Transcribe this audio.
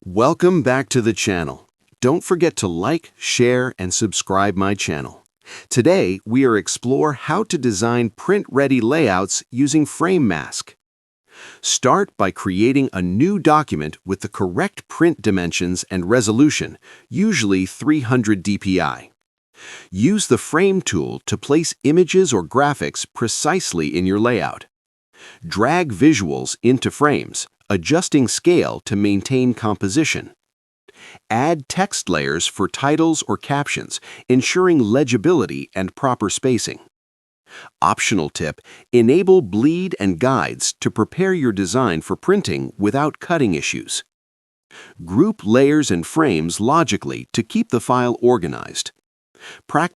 Welcome back to the channel. Don't forget to like, share, and subscribe my channel. Today, we are explore how to design print-ready layouts using Frame Mask. Start by creating a new document with the correct print dimensions and resolution, usually 300 dpi. Use the Frame tool to place images or graphics precisely in your layout. Drag visuals into frames, adjusting scale to maintain composition. Add text layers for titles or captions, ensuring legibility and proper spacing. Optional tip: enable bleed and guides to prepare your design for printing without cutting issues. Group layers and frames logically to keep the file organized. Practice